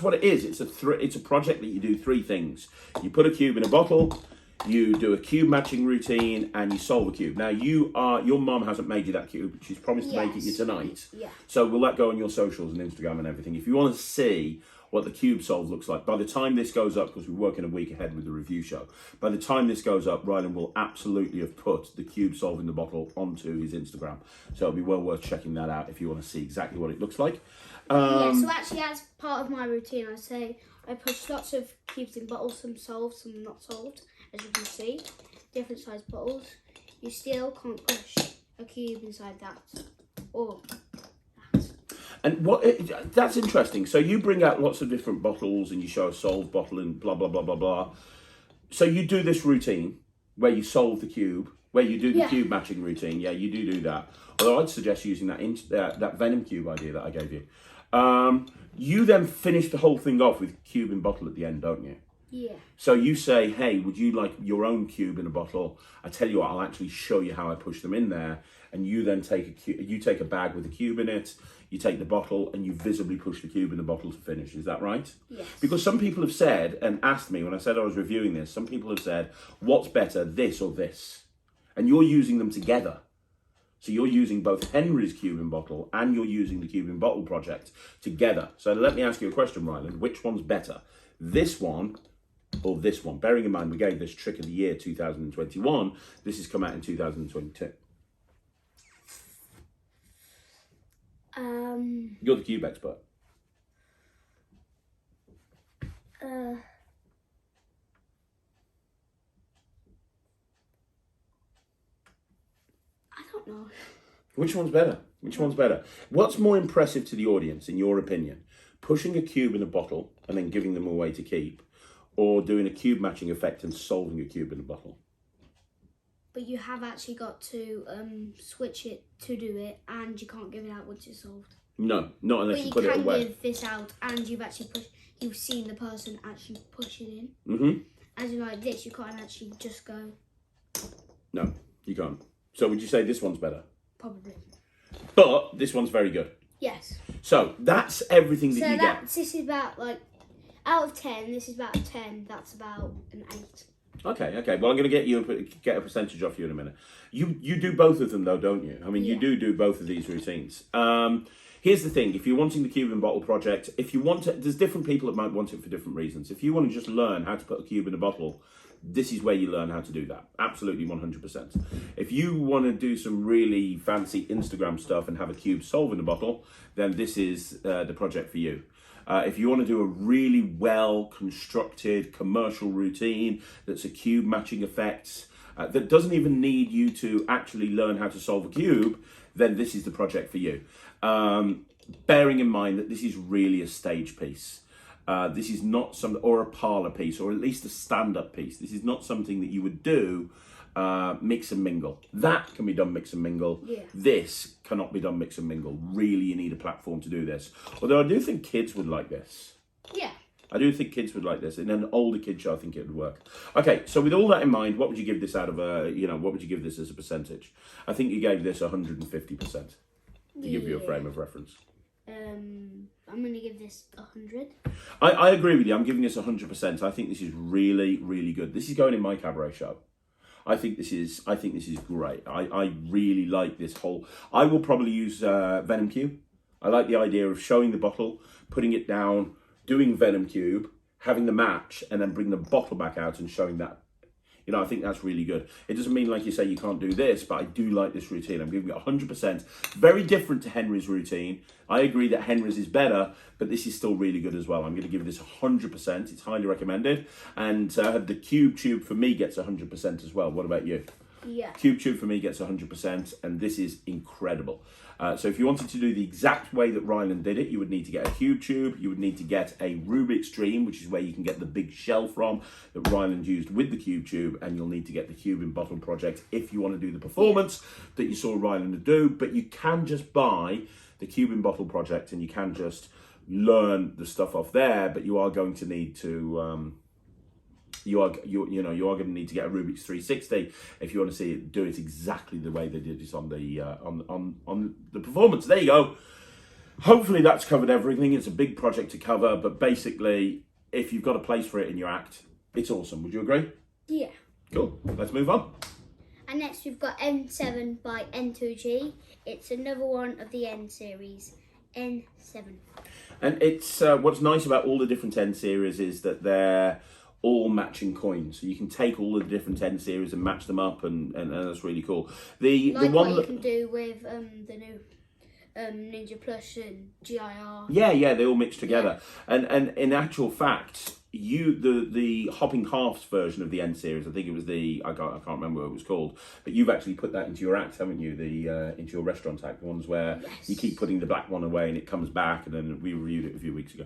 A: what it is. It's a project that you do 3 things. You put a cube in a bottle, you do a cube matching routine, and you solve a cube. Now, your mum hasn't made you that cube. She's promised to make it you tonight.
B: Yeah.
A: So we'll let go on your socials and Instagram and everything. If you want to see what the cube solve looks like, by the time this goes up, because we're working a week ahead with the review show, by the time this goes up, Ryland will absolutely have put the cube solve in the bottle onto his Instagram. So it'll be well worth checking that out if you want to see exactly what it looks like.
B: So actually, as part of my routine, I push lots of cubes in bottles, some solved, some not solved. As you can see, different size bottles. You still can't push a cube inside that or that.
A: And that's interesting. So you bring out lots of different bottles and you show a solved bottle and blah, blah, blah, blah, blah. So you do this routine. where you solve the cube, where you do the cube matching routine. Yeah, you do that. Although I'd suggest using that Venom cube idea that I gave you. You then finish the whole thing off with cube in bottle at the end, don't you?
B: Yeah.
A: So you say, hey, would you like your own cube in a bottle? I tell you what, I'll actually show you how I push them in there. And you then take a bag with a cube in it, you take the bottle and you visibly push the cube in the bottle to finish. Is that right?
B: Yes.
A: Because some people have said, and asked me when I said I was reviewing this, some people have said, what's better, this or this? And you're using them together. So you're using both Henry's cube in bottle and you're using the cube in bottle project together. So let me ask you a question, Ryland. Which one's better? This one or this one? Bearing in mind we gave this trick of the year 2021. This has come out in 2022. You're the cube expert.
B: I don't know.
A: Which one's better? Which one's better? What's more impressive to the audience, in your opinion? Pushing a cube in a bottle and then giving them away to keep, or doing a cube matching effect and solving a cube in a bottle?
B: But you have actually got to switch it to do it, and you can't give it out once it's solved.
A: No, not unless you put it away.
B: But you can give this out, and you've seen the person actually push it in.
A: Mm-hmm.
B: As in like this, you can't actually just go.
A: No, you can't. So would you say this one's better?
B: Probably.
A: But this one's very good.
B: Yes.
A: So that's everything that you get.
B: This is about like, out of 10, this is about a 10. That's about an 8.
A: Okay. Well, I'm going to get a percentage off you in a minute. You do both of them though, don't you? I mean, you do both of these routines. Here's the thing: if you're wanting the cube and bottle project, if you want it, there's different people that might want it for different reasons. If you want to just learn how to put a cube in a bottle, this is where you learn how to do that. Absolutely 100%. If you want to do some really fancy Instagram stuff and have a cube solve in a bottle, then this is the project for you. If you want to do a really well-constructed commercial routine that's a cube matching effect, that doesn't even need you to actually learn how to solve a cube, then this is the project for you. Bearing in mind that this is really a stage piece. This is not or a parlour piece, or at least a stand-up piece. This is not something that you would do mix and mingle. That can be done mix and mingle.
B: Yeah.
A: This cannot be done mix and mingle. Really, you need a platform to do this. Although I do think kids would like this.
B: Yeah.
A: I do think kids would like this. In an older kid show, I think it would work. Okay, so with all that in mind, what would you give this out of what would you give this as a percentage? I think you gave this 150%, to give you a frame of reference.
B: I'm going to give this 100.
A: I agree with you. I'm giving this 100%. I think this is really, really good. This is going in my cabaret show. I think this is great. I really like this whole. I will probably use Venom Cube. I like the idea of showing the bottle, putting it down, doing Venom Cube, having the match, and then bring the bottle back out and showing that. I think that's really good. It doesn't mean, like you say, you can't do this, but I do like this routine. I'm giving it 100%. Very different to Henry's routine. I agree that Henry's is better, but this is still really good as well. I'm going to give this 100%. It's highly recommended. And the Cube Tube for me gets 100% as well. What about you?
B: Yeah.
A: Cube Tube for me gets 100%, and this is incredible. So if you wanted to do the exact way that Ryland did it, you would need to get a Cube Tube, you would need to get a Rubik's Dream, which is where you can get the big shell from that Ryland used with the Cube Tube, and you'll need to get the Cube in Bottle project if you want to do the performance that you saw Ryland do. But you can just buy the Cube in Bottle project and you can just learn the stuff off there, but you are going to need to... You are going to need to get a Rubik's 360 if you want to see it do it exactly the way they did it on the performance. There you go. Hopefully that's covered everything. It's a big project to cover, but basically, if you've got a place for it in your act, it's awesome. Would you agree?
B: Yeah.
A: Cool. Let's move on.
B: And next we've got N7 by N2G. It's another one of the N series, N7. And
A: it's what's nice about all the different N series is that they're all matching coins, so you can take all the different 10 series and match them up, and that's really cool. The one
B: what you can do with the new Ninja Plus and GIR.
A: Yeah, they all mix together. Yeah. And in actual fact, the Hopping Halves version of the N series, I think it was I can't remember what it was called, but you've actually put that into your act, haven't you? Into your restaurant act, the ones where you keep putting the black one away and it comes back, and then we reviewed it a few weeks ago.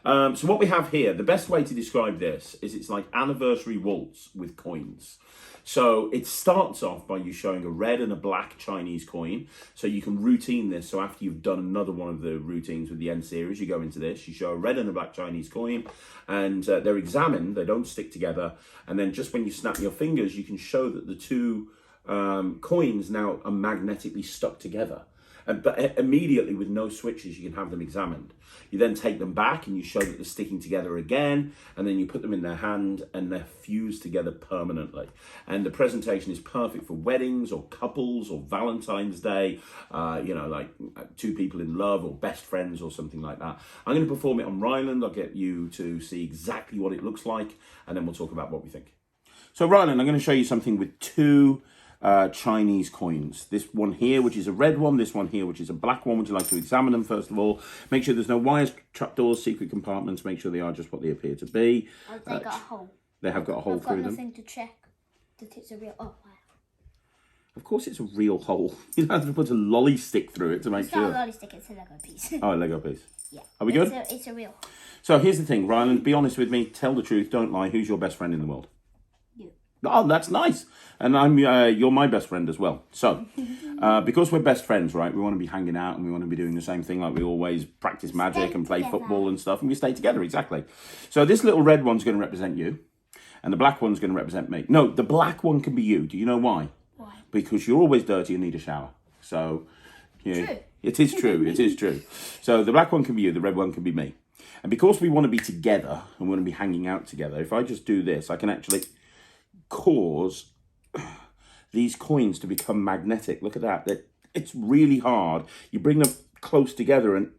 A: So what we have here, the best way to describe this is it's like anniversary waltz with coins. So it starts off by you showing a red and a black Chinese coin. So you can routine this. So after you've done another one of the routines with the N series, you go into this, you show a red and a black Chinese coin, and they're examined, they don't stick together. And then just when you snap your fingers, you can show that the two coins now are magnetically stuck together. But immediately, with no switches, you can have them examined. You then take them back and you show that they're sticking together again, and then you put them in their hand and they're fused together permanently. And the presentation is perfect for weddings or couples or Valentine's Day, like two people in love or best friends or something like that. I'm going to perform it on Ryland. I'll get you to see exactly what it looks like, and then we'll talk about what we think. So Ryland, I'm going to show you something with two Chinese coins. This one here, which is a red one, this one here, which is a black one. Would you like to examine them first of all? Make sure there's no wires, trapdoors, secret compartments. Make sure they are just what they appear to be.
B: They got a hole.
A: They have got a hole through them.
B: I've got nothing to check that it's a real... Oh, wow.
A: Of course it's a real hole. You don't have to put a lolly stick through it to make sure.
B: It's not a lolly stick, it's a Lego piece.
A: Oh, a Lego piece.
B: Yeah.
A: Are we good?
B: It's a real hole.
A: So here's the thing, Ryland, be honest with me, tell the truth, don't lie. Who's your best friend in the world?
B: You.
A: Oh, that's nice. And you're my best friend as well. So, because we're best friends, right, we want to be hanging out and we want to be doing the same thing like we always practice magic and play football and stuff, and we stay together, exactly. So this little red one's going to represent you, and the black one's going to represent me. No, the black one can be you. Do you know why?
B: Why?
A: Because you're always dirty and need a shower. So, yeah,
B: true.
A: It is true. It is true. So the black one can be you, the red one can be me. And because we want to be together and we want to be hanging out together, if I just do this, I can actually cause these coins to become magnetic. Look at that. It's really hard. You bring them close together and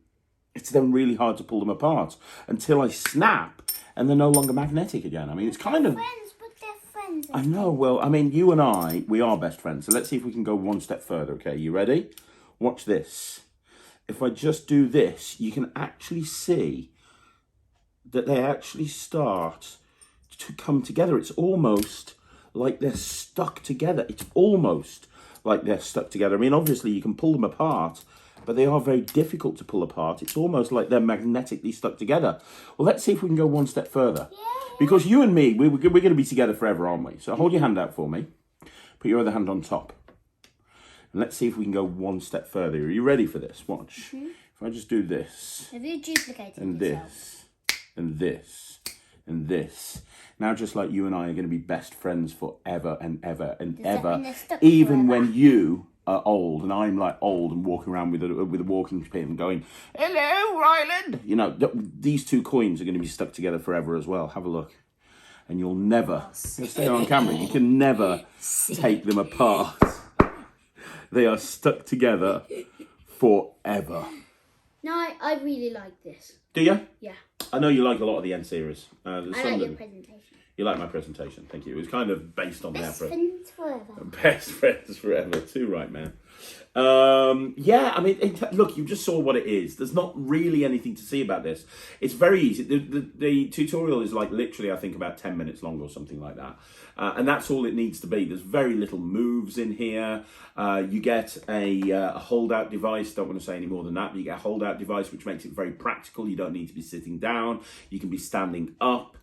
A: it's then really hard to pull them apart until I snap and they're no longer magnetic again. I mean, it's kind of...
B: Friends, but they're friends.
A: I know. Well, I mean, you and I, we are best friends. So let's see if we can go one step further. Okay, you ready? Watch this. If I just do this, you can actually see that they actually start to come together. It's almost like they're stuck together. It's almost like they're stuck together. I mean, obviously you can pull them apart, but they are very difficult to pull apart. It's almost like they're magnetically stuck together. Well, let's see if we can go one step further. Yeah. Because you and me, we're going to be together forever, aren't we? So hold your hand out for me. Put your other hand on top. And let's see if we can go one step further. Are you ready for this? Watch. Mm-hmm. If I just do this.
B: Have you duplicated
A: and
B: yourself?
A: This. And this. And this. Now, just like you and I are going to be best friends forever and ever and ever, even when you are old and I'm like old and walking around with a walking stick and going, "Hello, Ryland." You know, these two coins are going to be stuck together forever as well. Have a look, and you'll never stay on camera. You can never take them apart. They are stuck together forever.
B: No, I really like this.
A: Do you?
B: Yeah.
A: I know you like a lot of the N series.
B: I like your presentation.
A: You like my presentation, thank you. It was kind of based on
B: Best friends forever.
A: Best friends forever, too right, man. Yeah, I mean, look, you just saw what it is. There's not really anything to see about this. It's very easy. The tutorial is like literally, I think, about 10 minutes long or something like that. And that's all it needs to be. There's very little moves in here. You get a hold-out device. Don't want to say any more than that. But you get a hold-out device, which makes it very practical. You don't need to be sitting down. You can be standing up.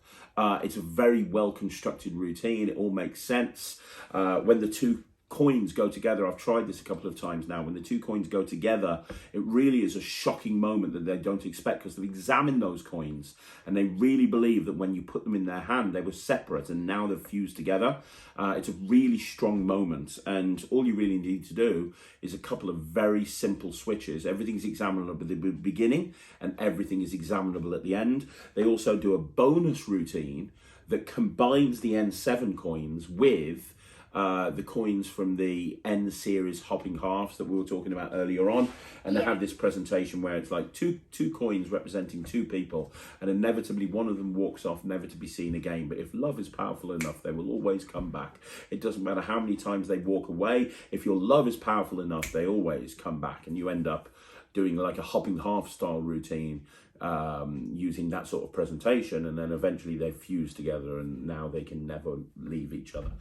A: It's a very well-constructed routine. It all makes sense. When the two coins go together, I've tried this a couple of times now, when the two coins go together, it really is a shocking moment that they don't expect, because they've examined those coins and they really believe that when you put them in their hand, they were separate and now they've fused together. It's a really strong moment, and all you really need to do is a couple of very simple switches. Everything's examinable at the beginning and everything is examinable at the end. They also do a bonus routine that combines the N7 coins with the coins from the N series hopping halves that we were talking about earlier on, and they have this presentation where it's like two coins representing two people, and inevitably one of them walks off, never to be seen again. But if love is powerful enough, they will always come back. It doesn't matter how many times they walk away. If your love is powerful enough, they always come back, and you end up doing like a hopping half style routine using that sort of presentation, and then eventually they fuse together, and now they can never leave each other.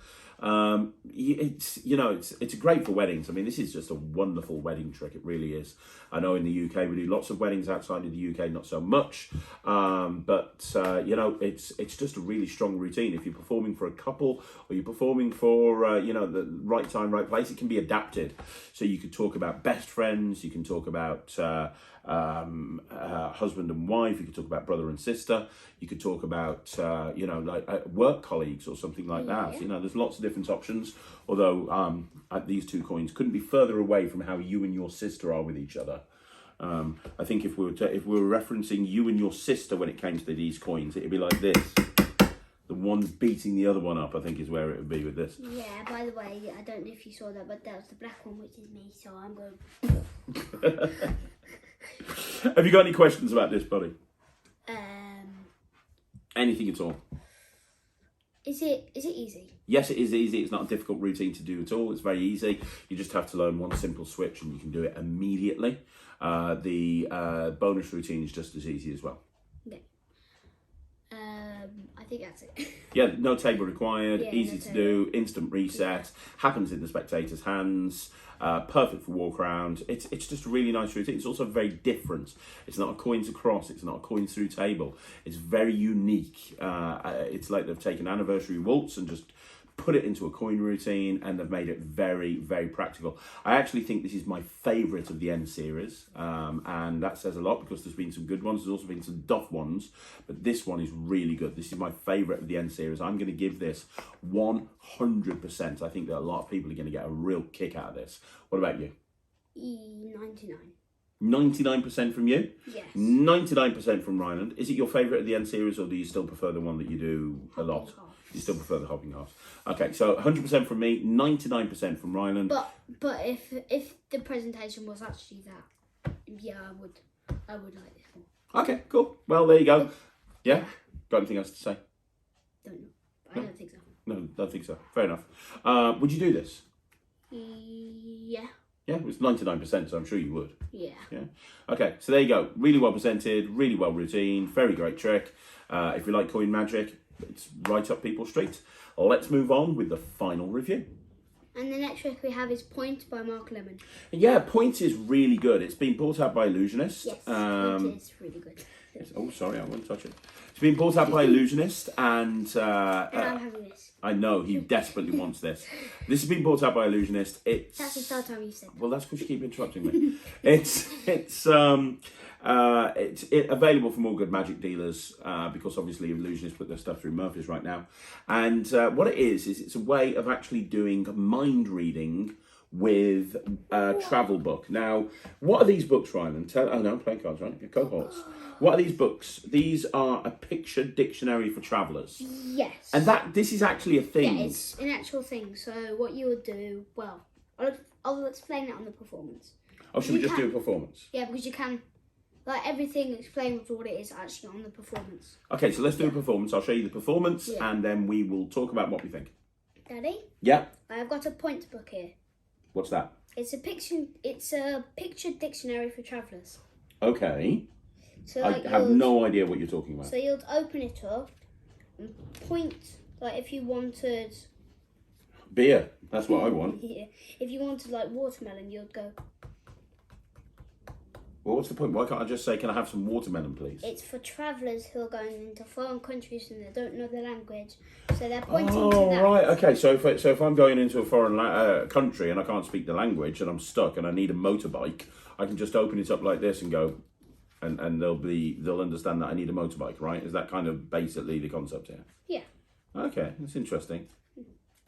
A: It's great for weddings. I mean, this is just a wonderful wedding trick. It really is. I know in the UK we do lots of weddings. Outside of the UK, not so much. It's just a really strong routine. If you're performing for a couple, or you're performing for the right time, right place, it can be adapted. So you could talk about best friends. You can talk about husband and wife. You could talk about brother and sister. You could talk about work colleagues or something like that. There's lots of different options. Although these two coins couldn't be further away from how you and your sister are with each other. I think if we were referencing you and your sister when it came to these coins, it'd be like this. The one beating the other one up, I think, is where it would be with this.
B: Yeah, by the way, I don't know if you saw that, but that was the black one, which is me, so I'm going...
A: Have you got any questions about this, buddy? Anything at all?
B: Is it easy?
A: Yes, it is easy. It's not a difficult routine to do at all. It's very easy. You just have to learn one simple switch and you can do it immediately. The bonus routine is just as easy as well.
B: Okay. I think that's it.
A: Yeah, no table required,
B: Yeah,
A: easy
B: no
A: to
B: table.
A: do, instant reset, happens in the spectator's hands, perfect for walk around. It's just a really nice routine. It's also very different. It's not a coins across, it's not a coins through table. It's very unique. It's like they've taken Anniversary Waltz and just put it into a coin routine, and they've made it very, very practical. I actually think this is my favourite of the N series, and that says a lot because there's been some good ones. There's also been some duff ones, but this one is really good. This is my favourite of the N series. I'm going to give this 100%. I think that a lot of people are going to get a real kick out of this. What about you?
B: 99.
A: 99% from you?
B: Yes.
A: 99% from Ryland. Is it your favourite of the N series, or do you still prefer the one that you do a lot? You still prefer the hopping half. Okay, so 100% from me, 99% from Ryland.
B: But if the presentation was actually that, yeah, I would like this one.
A: Okay, cool. Well, there you go. Yeah? Got anything else to say?
B: Don't know. I don't think so.
A: No, don't think so. Fair enough. Would you do this?
B: Yeah.
A: Yeah, it was 99%, so I'm sure you would.
B: Yeah.
A: Yeah. Okay, so there you go. Really well presented, really well routine, very great trick. If you like coin magic, it's right up people's street. Let's move on with the final review.
B: And the next trick we have is Point by Mark Lemon.
A: Yeah, Point is really good. It's been brought out by Illusionist.
B: Yes, Point is really good.
A: Yes. Oh, sorry, I won't touch it. It's been brought out by Illusionist, and
B: And I'm having this.
A: I know he desperately wants this. This has been brought out by Illusionist.
B: That's the third time you said that.
A: Well, that's because you keep interrupting me. It's available from all good magic dealers because obviously Illusionists put their stuff through Murphy's right now. And what it is it's a way of actually doing mind reading with a travel book. Now, what are these books, Ryan? Oh no, playing cards, right? Your cohorts. What are these books? These are a picture dictionary for travellers.
B: Yes.
A: And this is actually a thing.
B: Yeah, it's an actual thing. So what you would do, well, I'll explain it on the performance.
A: Oh, should we just do a performance?
B: Yeah, because you can, like, everything explains what it is actually on the performance.
A: Okay, so let's do a performance. I'll show you the performance, and then we will talk about what we think.
B: Daddy?
A: Yeah.
B: I've got a point book here.
A: What's that?
B: It's a picture dictionary for travellers.
A: Okay.
B: So
A: I have no idea what you're talking about.
B: So you'd open it up and point, like, if you wanted
A: beer. That's what I want.
B: Yeah. If you wanted, like, watermelon, you'd go.
A: Well, what's the point? Why can't I just say, can I have some watermelon, please?
B: It's for travellers who are going into foreign countries and they don't know the language, so they're pointing to that.
A: Right. Okay. So if I'm going into a foreign country and I can't speak the language and I'm stuck and I need a motorbike, I can just open it up like this and go, and they'll understand that I need a motorbike, right? Is that kind of basically the concept here?
B: Yeah.
A: Okay, that's interesting.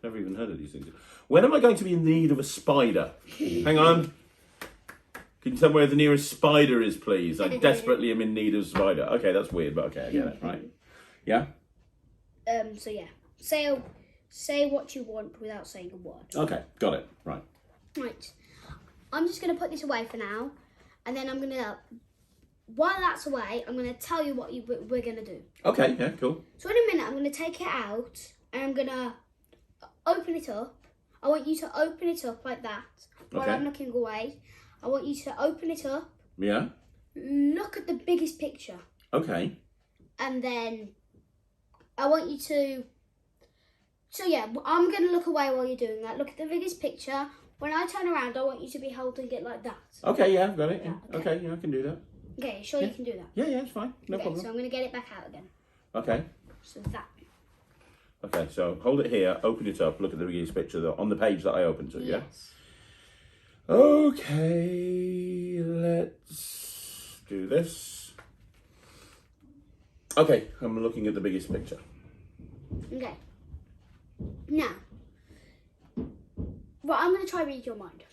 A: Never even heard of these things. When am I going to be in need of a spider? Hang on. Can you tell me where the nearest spider is, please? I desperately am in need of a spider. Okay, that's weird, but okay, I get it, right? Yeah?
B: So yeah. Say what you want without saying a word.
A: Okay, got it. Right.
B: Right. I'm just going to put this away for now, and then I'm going to, while that's away, I'm going to tell you what we're going to do.
A: Okay, yeah, cool.
B: So in a minute, I'm going to take it out, and I'm going to open it up. I want you to open it up like that while I'm looking away. I want you to open it up.
A: Yeah.
B: look at the biggest picture.
A: Okay.
B: And then I want you to... So yeah, I'm going to look away while you're doing that. Look at the biggest picture. When I turn around, I want you to be holding it like that.
A: Okay, yeah, I've got it. Yeah.
B: Yeah,
A: Okay, yeah, I can do that.
B: Okay, sure you can do that?
A: Yeah, it's fine. No
B: okay,
A: problem.
B: So I'm going to get it back out again.
A: Okay.
B: So that.
A: Okay, so hold it here, open it up, look at the biggest picture on the page that I opened to, yeah?
B: Yes.
A: Okay, let's do this. Okay, I'm looking at the biggest picture.
B: Okay. Now, right, I'm going to try read your mind.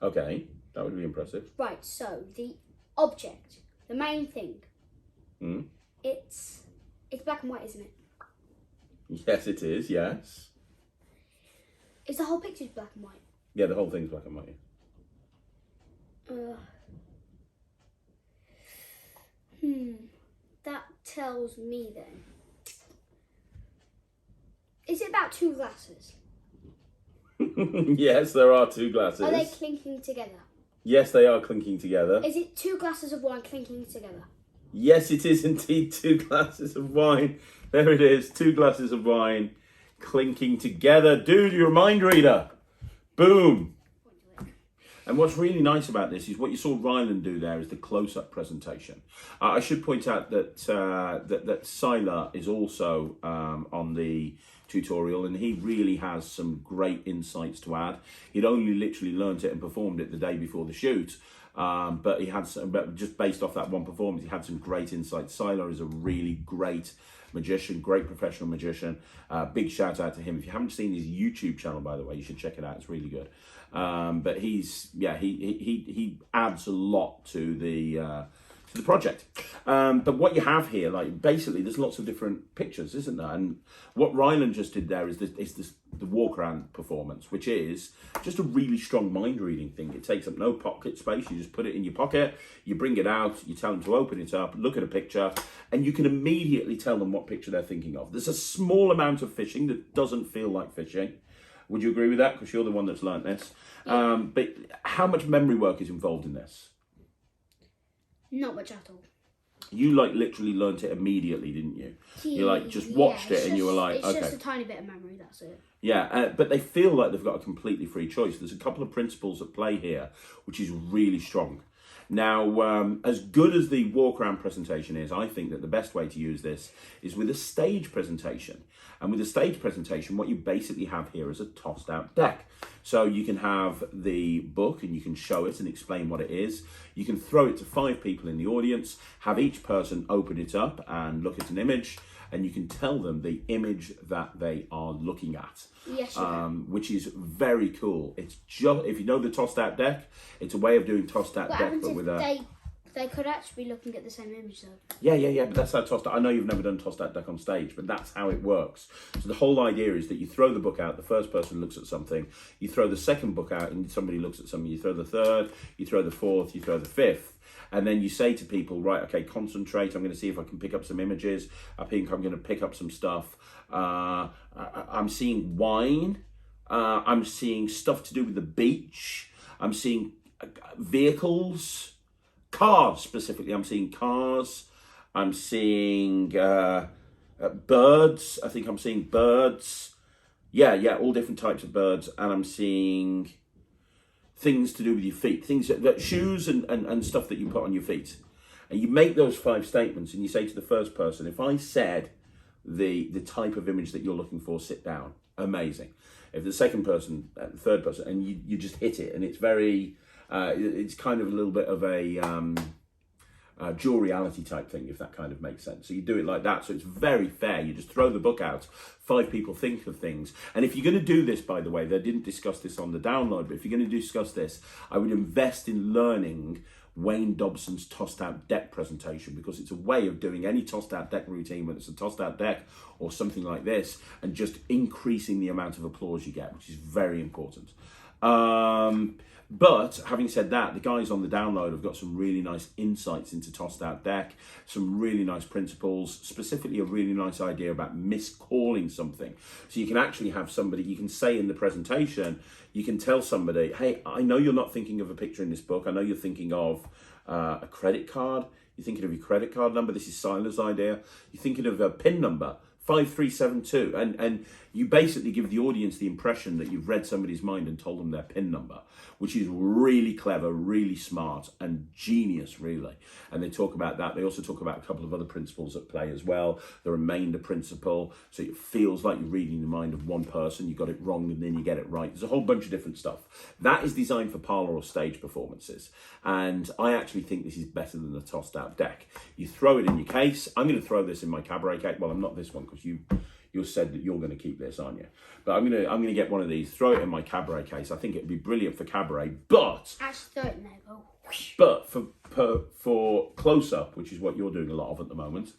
A: Okay, that would be impressive.
B: Right, so the object, the main thing, it's black and white, isn't it?
A: Yes, it is, yes.
B: Is the whole picture black and white?
A: Yeah, the whole thing's black and white.
B: That tells me then. Is it about two glasses?
A: Yes, there are two glasses.
B: Are they clinking together?
A: Yes, they are clinking together.
B: Is it two glasses of wine clinking together?
A: Yes, it is indeed two glasses of wine. There it is, two glasses of wine clinking together. Dude, you're a mind reader. Boom. And what's really nice about this is what you saw Ryland do there is the close-up presentation. I should point out that that Sylar is also on the tutorial, and he really has some great insights to add. He'd only literally learnt it and performed it the day before the shoot, but he had some, but just based off that one performance, he had some great insights. Sylar is a really great magician, great professional magician. Big shout out to him. If you haven't seen his YouTube channel, by the way, you should check it out. It's really good. But he adds a lot to the project. But what you have here, like basically, there's lots of different pictures, isn't there? And what Ryland just did there is the walk around performance, which is just a really strong mind reading thing. It takes up no pocket space. You just put it in your pocket, you bring it out, you tell them to open it up, look at a picture, and you can immediately tell them what picture they're thinking of. There's a small amount of fishing that doesn't feel like fishing. Would you agree with that? Because you're the one that's learnt this. But how much memory work is involved in this?
B: Not much at all.
A: You like literally learnt it immediately, didn't you? You like just watched it and you were like,
B: it's
A: okay.
B: It's just a tiny bit of memory, that's it.
A: Yeah, but they feel like they've got a completely free choice. There's a couple of principles at play here, which is really strong. Now, as good as the walk around presentation is, I think that the best way to use this is with a stage presentation. And with a stage presentation, what you basically have here is a tossed out deck. So you can have the book and you can show it and explain what it is. You can throw it to 5 people in the audience, have each person open it up and look at an image, and you can tell them the image that they are looking at.
B: Yes,
A: which is very cool. It's just, if you know the tossed out deck, it's a way of doing tossed out deck, but with a...
B: They could actually be looking at the same image though.
A: Yeah, but that's how tossed out. I know you've never done tossed out deck on stage, but that's how it works. So the whole idea is that you throw the book out, the first person looks at something, you throw the second book out and somebody looks at something, you throw the third, you throw the fourth, you throw the fifth. And then you say to people, right, okay, concentrate. I'm going to see if I can pick up some images. I think I'm going to pick up some stuff. I'm seeing wine. I'm seeing stuff to do with the beach. I'm seeing vehicles, cars specifically. I'm seeing cars. I'm seeing birds. I think I'm seeing birds. Yeah, all different types of birds. And I'm seeing things to do with your feet, things that shoes and stuff that you put on your feet. And you make those 5 statements and you say to the first person, if I said the type of image that you're looking for, sit down. Amazing. If the second person, third person, and you just hit it, and it's very, it's kind of a little bit of a dual reality type thing, if that kind of makes sense. So you do it like that, so it's very fair. You just throw the book out, 5 people think of things. And if you're going to do this, by the way, they didn't discuss this on the download, but if you're going to discuss this, I would invest in learning Wayne Dobson's tossed out deck presentation, because it's a way of doing any tossed out deck routine, whether it's a tossed out deck or something like this, and just increasing the amount of applause you get, which is very important. But having said that, the guys on the download have got some really nice insights into tossed out deck, some really nice principles, specifically a really nice idea about miscalling something. So you can actually have somebody, you can say in the presentation, you can tell somebody, hey, I know you're not thinking of a picture in this book. I know you're thinking of a credit card. You're thinking of your credit card number. This is Siler's idea. You're thinking of a PIN number, 5372. And you basically give the audience the impression that you've read somebody's mind and told them their PIN number, which is really clever, really smart, and genius, really. And they talk about that. They also talk about a couple of other principles at play as well. The remainder principle, so it feels like you're reading the mind of one person. You got it wrong and then you get it right. There's a whole bunch of different stuff. That is designed for parlour or stage performances. And I actually think this is better than the tossed out deck. You throw it in your case. I'm going to throw this in my cabaret case. Well, I'm not this one because you said that you're going to keep this, aren't you? But I'm going to get one of these, throw it in my cabaret case. I think it'd be brilliant for cabaret, but
B: actually throw it in there, go.
A: But for close up, which is what you're doing a lot of at the moment,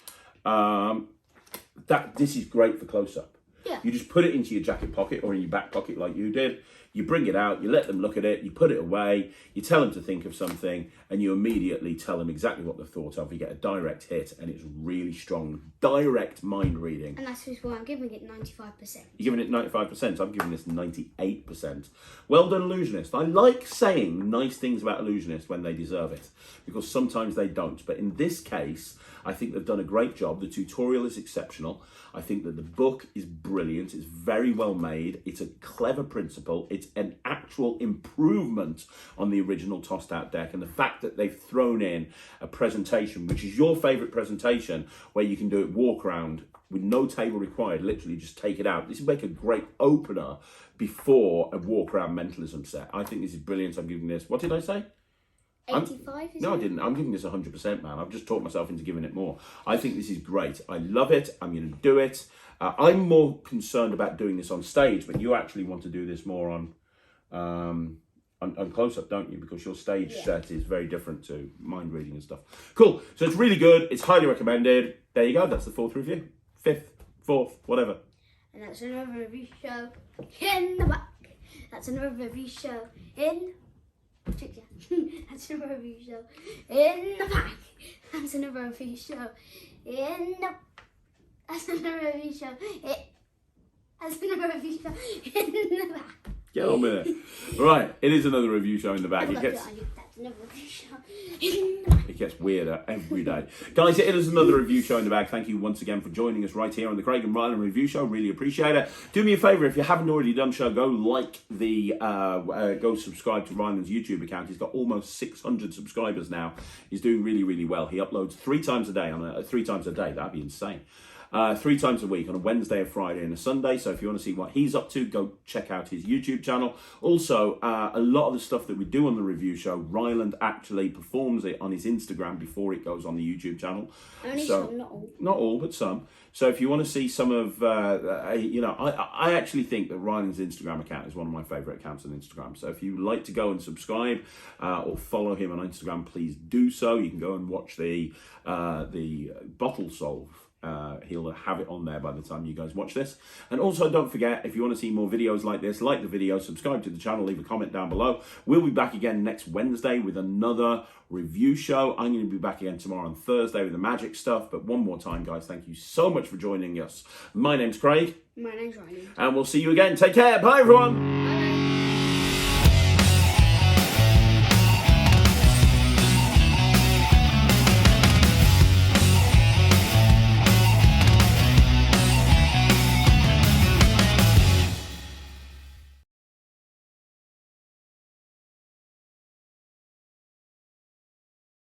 A: this is great for close up.
B: Yeah.
A: You just put it into your jacket pocket or in your back pocket like you did. You bring it out, you let them look at it, you put it away, you tell them to think of something, and you immediately tell them exactly what they've thought of. You get a direct hit, and it's really strong. Direct mind reading.
B: And that's why I'm giving it 95%.
A: You're giving it 95%. I'm giving this 98%. Well done, illusionist. I like saying nice things about illusionists when they deserve it, because sometimes they don't. But in this case, I think they've done a great job. The tutorial is exceptional. I think that the book is brilliant. It's very well made. It's a clever principle. It's an actual improvement on the original tossed out deck. And the fact that they've thrown in a presentation, which is your favorite presentation, where you can do it walk around with no table required, literally just take it out. This would make a great opener before a walk around mentalism set. I think this is brilliant. I'm giving this, what did I say?
B: 85,
A: No, I didn't. I'm giving this 100%, man. I've just talked myself into giving it more. I think this is great. I love it. I'm going to do it. I'm more concerned about doing this on stage, but you actually want to do this more on close-up, don't you? Because your stage set is very different to mind reading and stuff. Cool. So it's really good. It's highly recommended. There you go. That's the 4th review. 5th, 4th, whatever.
B: And that's another review show in the back. That's another review show in... That's another review show in the back. That's another review show in the... That's another review show That's another review show in the back.
A: Get on with it. Right, it is another review show in the back.
B: That's another review show in the back.
A: It gets weirder every day. Guys, it is another review show in the bag. Thank you once again for joining us right here on the Craig and Ryland Review Show. Really appreciate it. Do me a favour, if you haven't already done so, go subscribe to Ryland's YouTube account. He's got almost 600 subscribers now. He's doing really, really well. He uploads 3 times a day. 3 times a day, that'd be insane. 3 times a week on a Wednesday, a Friday and a Sunday. So if you want to see what he's up to, go check out his YouTube channel. Also, a lot of the stuff that we do on the review show, Ryland actually performs it on his Instagram before it goes on the YouTube channel.
B: Only some, not all.
A: Not all, but some. So if you want to see some of, I actually think that Ryland's Instagram account is one of my favourite accounts on Instagram. So if you'd like to go and subscribe or follow him on Instagram, please do so. You can go and watch the bottle solve. He'll have it on there by the time you guys watch this. And also, don't forget, if you want to see more videos like this, like the video, subscribe to the channel, leave a comment down below. We'll be back again next Wednesday with another review show. I'm going to be back again tomorrow on Thursday with the magic stuff. But one more time, guys, thank you so much for joining us. My name's Craig.
B: My name's Ryland.
A: And we'll see you again. Take care. Bye, everyone.
B: Bye.